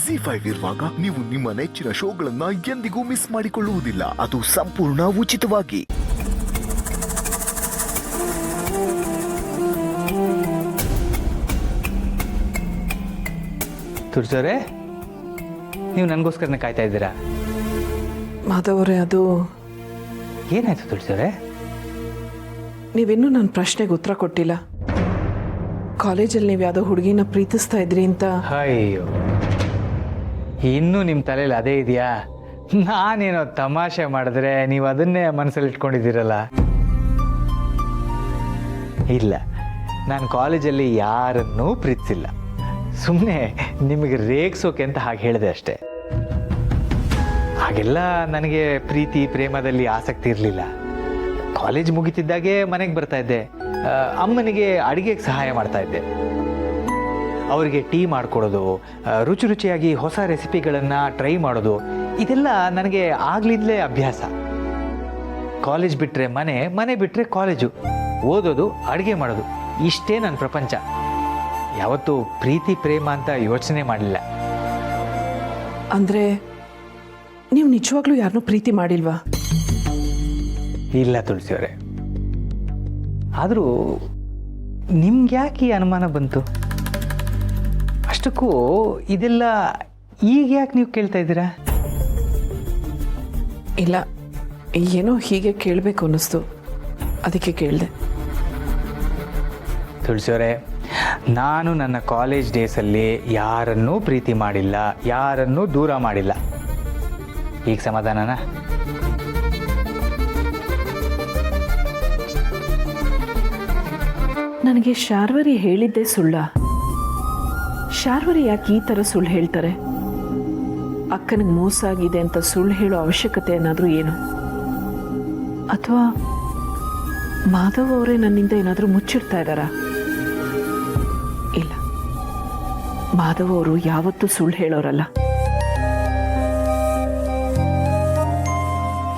ಜಿ5 ಇರುವಾಗ ನೀವು ನಿಮ್ಮ ನೆಚ್ಚಿನ ಶೋಗಳನ್ನ ಎಂದಿಗೂ ಮಿಸ್ ಮಾಡಿಕೊಳ್ಳುವುದಿಲ್ಲ. ಅದು ಸಂಪೂರ್ಣ ಉಚಿತವಾಗಿ. ತುಳಸೋರೆ, ನೀವು ನನಗೋಸ್ಕರನೇ ಕಾಯ್ತಾ ಇದ್ದೀರಾ? ಮಾಧವರೇ, ಅದು ಏನಾಯ್ತು ತುಳಸೋರೆ? ನೀವಿನ್ನೂ ನನ್ನ ಪ್ರಶ್ನೆಗೆ ಉತ್ತರ ಕೊಟ್ಟಿಲ್ಲ. ಕಾಲೇಜಲ್ಲಿ ನೀವು ಯಾವುದೋ ಹುಡುಗಿನ ಪ್ರೀತಿಸ್ತಾ ಇದ್ರಿ ಅಂತ. ಅಯ್ಯೋ, ಇನ್ನೂ ನಿಮ್ಮ ತಲೆಯಲ್ಲಿ ಅದೇ ಇದೆಯಾ? ನಾನೇನೋ ತಮಾಷೆ ಮಾಡಿದ್ರೆ ನೀವು ಅದನ್ನೇ ಮನಸ್ಸಲ್ಲಿ ಇಟ್ಕೊಂಡಿದ್ದೀರಲ್ಲ. ಇಲ್ಲ, ನಾನು ಕಾಲೇಜಲ್ಲಿ ಯಾರನ್ನೂ ಪ್ರೀತಿಸಿಲ್ಲ. ಸುಮ್ಮನೆ ನಿಮಗೆ ರೇಗಿಸೋಕೆ ಅಂತ ಹಾಗೆ ಹೇಳಿದೆ ಅಷ್ಟೆ. ಹಾಗೆಲ್ಲ ನನಗೆ ಪ್ರೀತಿ ಪ್ರೇಮದಲ್ಲಿ ಆಸಕ್ತಿ ಇರಲಿಲ್ಲ. ಕಾಲೇಜ್ ಮುಗಿತಿದ್ದಾಗೆ ಮನೆಗೆ ಬರ್ತಾ ಇದ್ದೆ. ಅಮ್ಮನಿಗೆ ಅಡುಗೆಗೆ ಸಹಾಯ ಮಾಡ್ತಾ ಇದ್ದೆ. ಅವರಿಗೆ ಟೀ ಮಾಡಿಕೊಡೋದು, ರುಚಿ ರುಚಿಯಾಗಿ ಹೊಸ ರೆಸಿಪಿಗಳನ್ನು ಟ್ರೈ ಮಾಡೋದು, ಇದೆಲ್ಲ ನನಗೆ ಆಗ್ಲಿಂದಲೇ ಅಭ್ಯಾಸ. ಕಾಲೇಜ್ ಬಿಟ್ಟರೆ ಮನೆ, ಮನೆ ಬಿಟ್ಟರೆ ಕಾಲೇಜು, ಓದೋದು, ಅಡುಗೆ ಮಾಡೋದು, ಇಷ್ಟೇ ನನ್ನ ಪ್ರಪಂಚ. ಯಾವತ್ತೂ ಪ್ರೀತಿ ಪ್ರೇಮ ಅಂತ ಯೋಚನೆ ಮಾಡಲಿಲ್ಲ. ಅಂದರೆ ನೀವು ನಿಜವಾಗ್ಲೂ ಯಾರನ್ನೂ ಪ್ರೀತಿ ಮಾಡಿಲ್ವಾ? ಇಲ್ಲ ತುಳಸಿಯವರೇ. ಆದರೂ ನಿಮ್ಗೆ ಯಾಕೆ ಈ ಅನುಮಾನ ಬಂತು? ಅಷ್ಟಕ್ಕೂ ಇದೆಲ್ಲ ಈಗ ಯಾಕೆ ನೀವು ಕೇಳ್ತಾ ಇದ್ದೀರಾ? ಇಲ್ಲ, ಏನೋ ಹೀಗೆ ಕೇಳಬೇಕು ಅನ್ನಿಸ್ತು, ಅದಕ್ಕೆ ಕೇಳಿದೆ. ತುಳಸಿಯವರೇ, ನಾನು ನನ್ನ ಕಾಲೇಜ್ ಡೇಸಲ್ಲಿ ಯಾರನ್ನೂ ಪ್ರೀತಿ ಮಾಡಿಲ್ಲ, ಯಾರನ್ನೂ ದೂರ ಮಾಡಿಲ್ಲ. ಈಗ ಸಮಾಧಾನನಾ? ನನಗೆ ಶಾರ್ವರಿ ಹೇಳಿದ್ದೇ ಸುಳ್ಳ? ಶಾರ್ವರಿ ಯಾಕೆ ಈ ಥರ ಸುಳ್ಳು ಹೇಳ್ತಾರೆ? ಅಕ್ಕನಿಗೆ ಮೋಸ ಆಗಿದೆ ಅಂತ ಸುಳ್ಳು ಹೇಳೋ ಅವಶ್ಯಕತೆ ಏನಾದರೂ ಏನು? ಅಥವಾ ಮಾಧವ್ ಅವರೇ ನನ್ನಿಂದ ಏನಾದರೂ ಮುಚ್ಚಿಡ್ತಾ ಇದ್ದಾರಾ? ಇಲ್ಲ, ಮಾಧವ್ ಅವರು ಯಾವತ್ತೂ ಸುಳ್ಳು ಹೇಳೋರಲ್ಲ.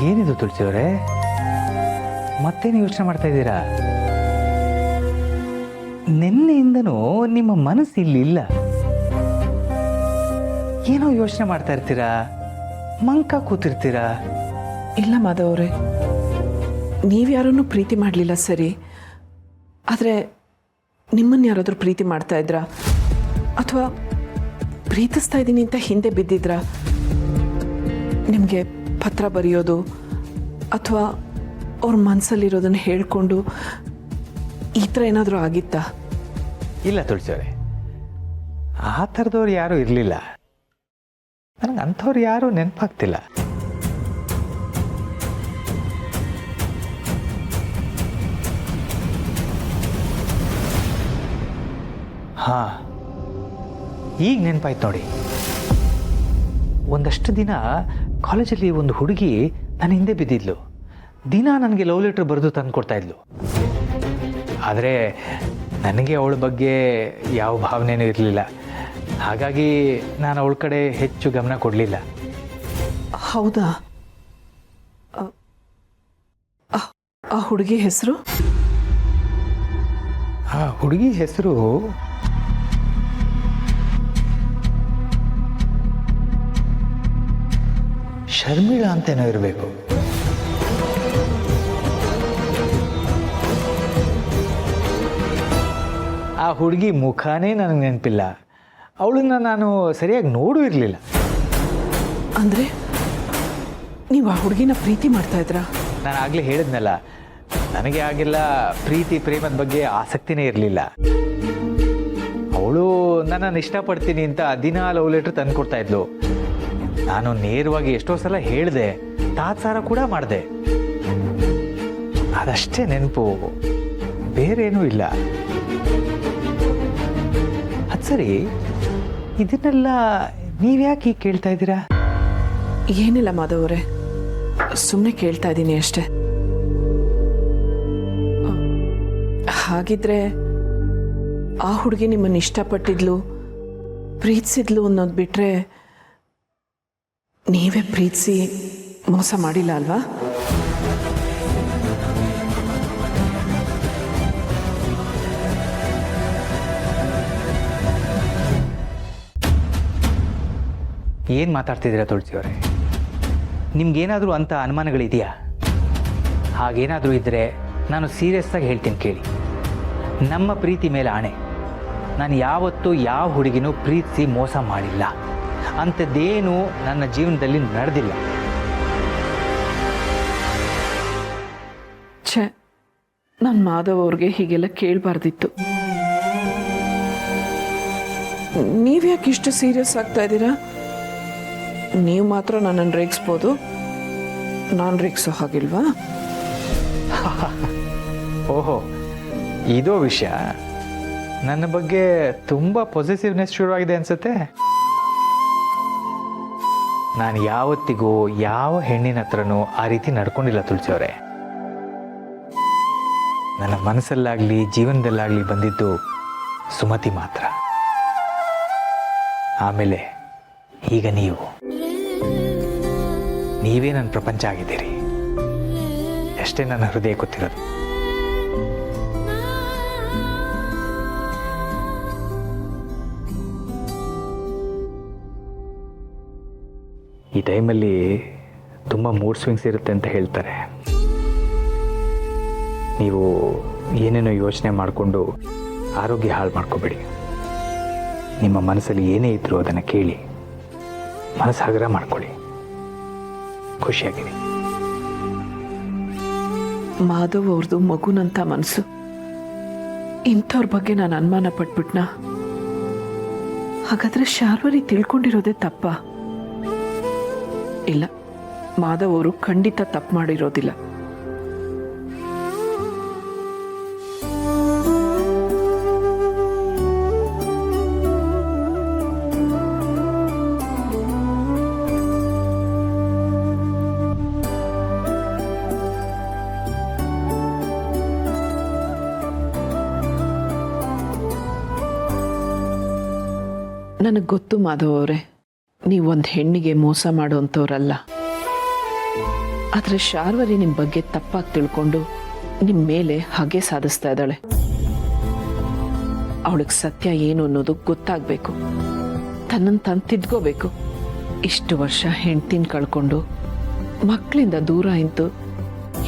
ಏನಿದು ತುಳಸಿಯವರೇ, ಮತ್ತೇನು ಯೋಚನೆ ಮಾಡ್ತಾ ಇದ್ದೀರಾ? ನಿನ್ನೆಯಿಂದನೂ ನಿಮ್ಮ ಮನಸ್ಸು ಇಲ್ಲಿ ಇಲ್ಲ. ಏನೋ ಯೋಚನೆ ಮಾಡ್ತಾ ಇರ್ತೀರಾ, ಮಂಕ ಕೂತಿರ್ತೀರಾ. ಇಲ್ಲ ಮಾಧವ್ ಅವರೇ, ನೀವ್ಯಾರನ್ನೂ ಪ್ರೀತಿ ಮಾಡಲಿಲ್ಲ ಸರಿ, ಆದರೆ ನಿಮ್ಮನ್ನು ಯಾರಾದರೂ ಪ್ರೀತಿ ಮಾಡ್ತಾ ಇದ್ರಾ? ಅಥವಾ ಪ್ರೀತಿಸ್ತಾ ಇದ್ದೀನಿ ಅಂತ ಹಿಂದೆ ಬಿದ್ದಿದ್ರಾ? ನಿಮಗೆ ಪತ್ರ ಬರೆಯೋದು ಅಥವಾ ಅವ್ರ ಮನಸ್ಸಲ್ಲಿರೋದನ್ನು ಹೇಳ್ಕೊಂಡು ಈ ಥರ ಏನಾದರೂ ಆಗಿತ್ತಾ? ಇಲ್ಲ ತುಳಸಿಯವರೇ, ಆ ಥರದವ್ರು ಯಾರೂ ಇರಲಿಲ್ಲ. ನನಗೆ ಅಂಥವ್ರು ಯಾರೂ ನೆನಪಾಗ್ತಿಲ್ಲ. ಹಾಂ, ಈಗ ನೆನಪಾಯ್ತು ನೋಡಿ. ಒಂದಷ್ಟು ದಿನ ಕಾಲೇಜಲ್ಲಿ ಒಂದು ಹುಡುಗಿ ನನ್ನ ಹಿಂದೆ ಬಿದ್ದಿದ್ಲು. ದಿನ ನನಗೆ ಲವ್ ಲೆಟ್ರ್ ಬರೆದು ತಂದು ಕೊಡ್ತಾ ಇದ್ಲು. ಆದರೆ ನನಗೆ ಅವಳ ಬಗ್ಗೆ ಯಾವ ಭಾವನೆಯೂ ಇರಲಿಲ್ಲ. ಹಾಗಾಗಿ ನಾನು ಅವಳ ಕಡೆ ಹೆಚ್ಚು ಗಮನ ಕೊಡಲಿಲ್ಲ. ಹೌದಾ? ಆ ಹುಡುಗಿ ಹೆಸರು? ಆ ಹುಡುಗಿ ಹೆಸರು ಶರ್ಮಿಳಾ ಅಂತೇನೋ ಇರಬೇಕು. ಆ ಹುಡುಗಿ ಮುಖನೇ ನನಗೆ ನೆನಪಿಲ್ಲ. ಅವಳನ್ನ ನಾನು ಸರಿಯಾಗಿ ನೋಡೂ ಇರಲಿಲ್ಲ. ಅಂದರೆ ನೀವು ಆ ಹುಡುಗಿನ ಪ್ರೀತಿ ಮಾಡ್ತಾ ಇದ್ರಾ? ನಾನು ಆಗಲೇ ಹೇಳಿದ್ನಲ್ಲ, ನನಗೆ ಆಗಿಲ್ಲ ಪ್ರೀತಿ ಪ್ರೇಮದ ಬಗ್ಗೆ ಆಸಕ್ತಿನೇ ಇರಲಿಲ್ಲ. ಅವಳು ನನ್ನನ್ನು ಇಷ್ಟಪಡ್ತೀನಿ ಅಂತ ದಿನ ಲವ್ ಲೆಟ್ರ್ ತಂದು ಕೊಡ್ತಾ ಇದ್ಲು. ನಾನು ನೇರವಾಗಿ ಎಷ್ಟೋ ಸಲ ಹೇಳಿದೆ, ತಾತ್ಸಾರ ಕೂಡ ಮಾಡಿದೆ. ಅದಷ್ಟೇ ನೆನಪು, ಬೇರೇನೂ ಇಲ್ಲ. ಅದು ಸರಿ, ಇದನ್ನೆಲ್ಲ ನೀವ್ಯಾಕೆ ಹೀಗೆ ಕೇಳ್ತಾ ಇದ್ದೀರಾ? ಏನಿಲ್ಲ ಮಾಧವ್ ಅವರೇ, ಸುಮ್ಮನೆ ಕೇಳ್ತಾ ಇದ್ದೀನಿ ಅಷ್ಟೆ. ಹಾಗಿದ್ರೆ ಆ ಹುಡುಗಿ ನಿಮ್ಮನ್ನು ಇಷ್ಟಪಟ್ಟಿದ್ಲು, ಪ್ರೀತಿಸಿದ್ಲು ಅನ್ನೋದು ಬಿಟ್ಟರೆ ನೀವೇ ಪ್ರೀತಿಸಿ ಮೋಸ ಮಾಡಿಲ್ಲ ಅಲ್ವಾ? ಏನು ಮಾತಾಡ್ತಿದ್ದೀರಾ ತುಳಸಿಯವರೇ? ನಿಮ್ಗೇನಾದರೂ ಅಂಥ ಅನುಮಾನಗಳಿದೆಯಾ? ಹಾಗೇನಾದರೂ ಇದ್ದರೆ ನಾನು ಸೀರಿಯಸ್ಸಾಗಿ ಹೇಳ್ತೀನಿ ಕೇಳಿ. ನಮ್ಮ ಪ್ರೀತಿ ಮೇಲೆ ಆಣೆ, ನಾನು ಯಾವತ್ತೂ ಯಾವ ಹುಡುಗಿನೂ ಪ್ರೀತಿಸಿ ಮೋಸ ಮಾಡಿಲ್ಲ. ಅಂಥದ್ದೇನೂ ನನ್ನ ಜೀವನದಲ್ಲಿ ನಡೆದಿಲ್ಲ. ಛೇ, ನಾನು ಮಾಧವ್ ಅವ್ರಿಗೆ ಹೀಗೆಲ್ಲ ಕೇಳಬಾರ್ದಿತ್ತು. ನೀವ್ಯಾಕೆ ಇಷ್ಟು ಸೀರಿಯಸ್ ಆಗ್ತಾ ಇದ್ದೀರಾ? ನೀವು ಮಾತ್ರ ನನ್ನನ್ನು ರೇಗಿಸ್ಬೋದು, ನಾನು ರೇಗಿಸೋ ಹಾಗಿಲ್ವಾ? ಓಹೋ, ಇದೋ ವಿಷಯ. ನನ್ನ ಬಗ್ಗೆ ತುಂಬ ಪೊಸೆಸಿವ್ನೆಸ್ ಶುರುವಾಗಿದೆ ಅನ್ಸುತ್ತೆ. ನಾನು ಯಾವತ್ತಿಗೂ ಯಾವ ಹೆಣ್ಣಿನ ಹತ್ರನೂ ಆ ರೀತಿ ನಡ್ಕೊಂಡಿಲ್ಲ ತುಳಸಿಯವರೇ. ನನ್ನ ಮನಸ್ಸಲ್ಲಾಗಲಿ ಜೀವನದಲ್ಲಾಗಲಿ ಬಂದಿದ್ದು ಸುಮತಿ ಮಾತ್ರ. ಆಮೇಲೆ ಈಗ ನೀವೇ ನನ್ನ ಪ್ರಪಂಚ ಆಗಿದ್ದೀರಿ. ಅಷ್ಟೇ ನನ್ನ ಹೃದಯ ಗೊತ್ತಿರೋದು. ಈ ಟೈಮಲ್ಲಿ ತುಂಬ ಮೂಡ್ ಸ್ವಿಂಗ್ಸ್ ಇರುತ್ತೆ ಅಂತ ಹೇಳ್ತಾರೆ. ನೀವು ಏನೇನೋ ಯೋಚನೆ ಮಾಡಿಕೊಂಡು ಆರೋಗ್ಯ ಹಾಳು ಮಾಡ್ಕೋಬೇಡಿ. ನಿಮ್ಮ ಮನಸ್ಸಲ್ಲಿ ಏನೇ ಇದ್ರೂ ಅದನ್ನು ಕೇಳಿ ಮನಸ್ಸು ಹಗುರ ಮಾಡ್ಕೊಳ್ಳಿ, ಖುಷಿಯಾಗಿರಿ. ಮಾಧವ್ ಅವ್ರದ್ದು ಮಗುನಂತ ಮನಸ್ಸು. ಇಂಥವ್ರ ಬಗ್ಗೆ ನಾನು ಅನುಮಾನ ಪಟ್ಬಿಟ್ನಾ? ಹಾಗಾದ್ರೆ ಶಾರ್ವರಿ ತಿಳ್ಕೊಂಡಿರೋದೇ ತಪ್ಪ? ಇಲ್ಲ, ಮಾಧವ್ ಅವರು ಖಂಡಿತ ತಪ್ಪು ಮಾಡಿರೋದಿಲ್ಲ. ನನಗೆ ಗೊತ್ತು ಮಾಧವ್ ಅವರೇ, ನೀವೊಂದು ಹೆಣ್ಣಿಗೆ ಮೋಸ ಮಾಡೋಂಥವ್ರಲ್ಲ. ಆದರೆ ಶಾರ್ವರಿ ನಿಮ್ಮ ಬಗ್ಗೆ ತಪ್ಪಾಗಿ ತಿಳ್ಕೊಂಡು ನಿಮ್ಮ ಮೇಲೆ ಹಾಗೆ ಸಾಧಿಸ್ತಾ ಇದ್ದಾಳೆ. ಅವಳಿಗೆ ಸತ್ಯ ಏನು ಅನ್ನೋದು ಗೊತ್ತಾಗಬೇಕು, ತನ್ನನ್ನು ತಾನು ತಿದ್ಕೋಬೇಕು. ಇಷ್ಟು ವರ್ಷ ಹೆಂಡ್ತಿನ ಕಳ್ಕೊಂಡು ಮಕ್ಕಳಿಂದ ದೂರ ಇಂತು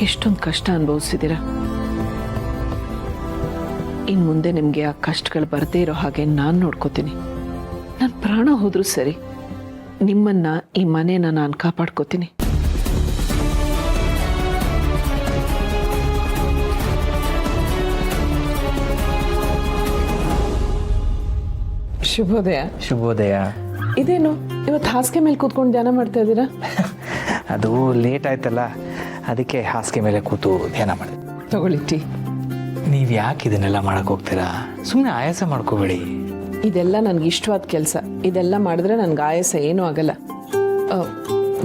ಎಷ್ಟೊಂದು ಕಷ್ಟ ಅನುಭವಿಸಿದ್ದೀರ. ಇನ್ನು ಮುಂದೆ ನಿಮಗೆ ಆ ಕಷ್ಟಗಳು ಬರದೇ ಇರೋ ಹಾಗೆ ನಾನು ನೋಡ್ಕೋತೀನಿ. ನನ್ನ ಪ್ರಾಣ ಹೋದ್ರೂ ಸರಿ, ನಿಮ್ಮನ್ನ ಈ ಮನೇನ ನಾನು ಕಾಪಾಡ್ಕೋತೀನಿ. ಶುಭೋದಯ. ಶುಭೋದಯ. ಇದೇನು ಇವತ್ತು ಹಾಸಿಗೆ ಮೇಲೆ ಕೂತ್ಕೊಂಡು ಧ್ಯಾನ ಮಾಡ್ತಾ ಇದ್ದೀರಾ? ಅದು ಲೇಟ್ ಆಯ್ತಲ್ಲ, ಅದಕ್ಕೆ ಹಾಸಿಗೆ ಮೇಲೆ ಕೂತು ಧ್ಯಾನ ಮಾಡಿ. ತಗೊಳ್ಳಿ ಟೀ. ನೀವು ಯಾಕೆ ಇದನ್ನೆಲ್ಲ ಮಾಡಕ್ಕೆ ಹೋಗ್ತೀರಾ? ಸುಮ್ಮನೆ ಆಯಾಸ ಮಾಡ್ಕೋಬೇಡಿ. ಇದೆಲ್ಲ ನನಗೆ ಇಷ್ಟವಾದ ಕೆಲಸ. ಇದೆಲ್ಲ ಮಾಡಿದ್ರೆ ನನಗೆ ಆಯಾಸ ಏನೂ ಆಗಲ್ಲ.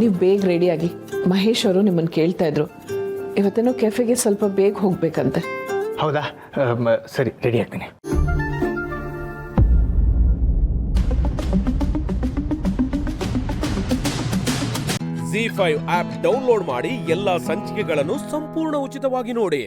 ನೀವು ಬೇಗ ರೆಡಿಯಾಗಿ. ಮಹೇಶ್ ಅವರು ನಿಮ್ಮನ್ನು ಕೇಳ್ತಾ ಇದ್ರು. ಇವತ್ತೇನೋ ಕೆಫೆಗೆ ಸ್ವಲ್ಪ ಬೇಗ ಹೋಗ್ಬೇಕಂತೆ. ಹೌದಾ? ಸರಿ, ರೆಡಿ ಆಗ್ತೀನಿ. ZEE5 ಆಪ್ ಡೌನ್ಲೋಡ್ ಮಾಡಿ ಎಲ್ಲಾ ಸಂಚಿಕೆಗಳನ್ನು ಸಂಪೂರ್ಣ ಉಚಿತವಾಗಿ ನೋಡಿ.